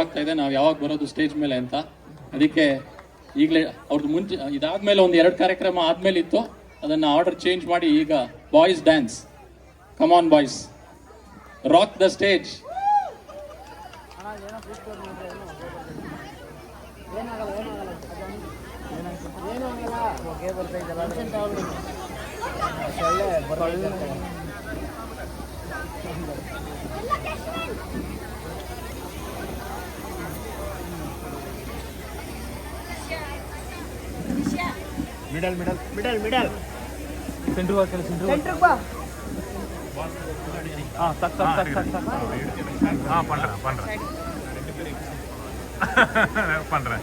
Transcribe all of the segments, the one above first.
ಆಗ್ತಾ ಇದೆ ನಾವು ಯಾವಾಗ ಬರೋದು ಸ್ಟೇಜ್ ಮೇಲೆ ಅಂತ. ಅದಕ್ಕೆ ಈಗಲೇ ಅವ್ರದ್ದು ಮುಂಚೆ ಇದಾದ್ಮೇಲೆ ಒಂದು 2 ಕಾರ್ಯಕ್ರಮ ಆದ್ಮೇಲೆ ಇತ್ತು, ಅದನ್ನ ಆರ್ಡರ್ ಚೇಂಜ್ ಮಾಡಿ ಈಗ boys dance. Come on boys, rock the stage. Middle centre ಬಾ. ತಕ್ ಪಂಡ್ರ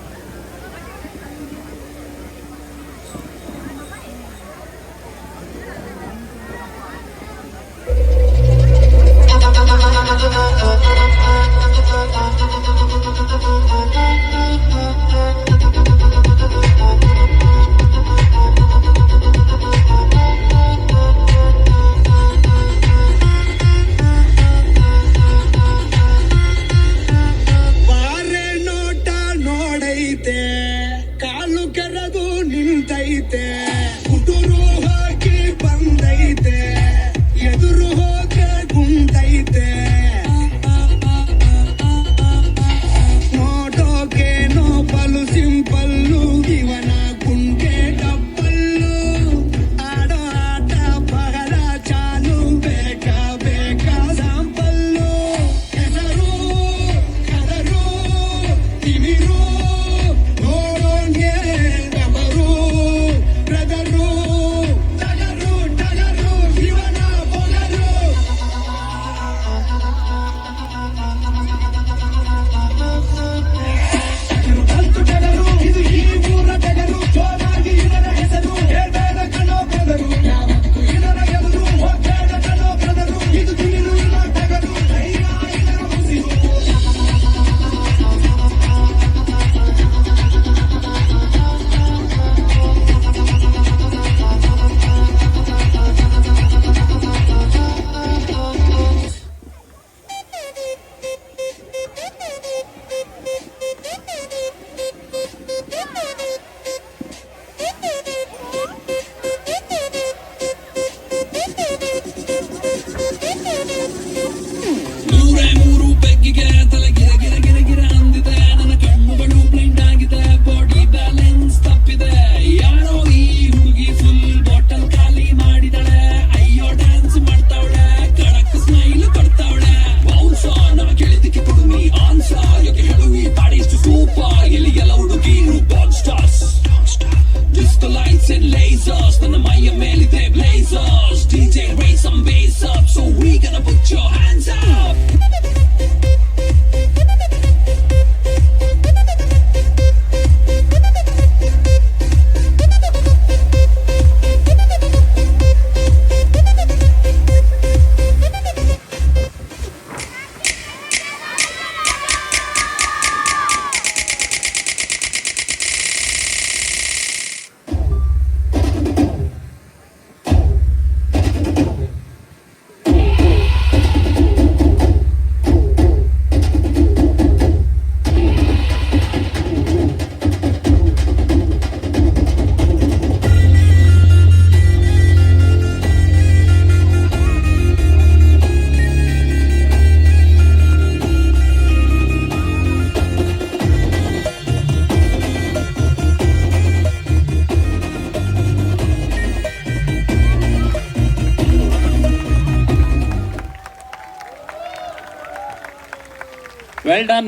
ಕಾಲು ಕೆರದು ನಿಂತೈತೆ, ಕುಟುರು ಹಾಕಿ ಬಂದೈತೆ, ಎದುರು ಹೋದ್ರೆ ಗುಂಡೈತೆ, ನೋಡೋಕೇನೋ ಬಲು ಸಿಂಪಲ್ಲು, ಇವನ ಗುಂಡೆ ಡಬ್ಬಲ್ಲು, ಆಡೋ ಆಟ ಬಹಳ ಚಾಲು, ಬೇಕಾ ಸಾಂಪಲ್ಲು, ಹೆಸರು ಕದರು ತಿಮಿರು,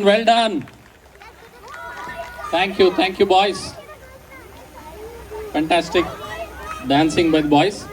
Well done. Thank you boys. Fantastic dancing by the boys.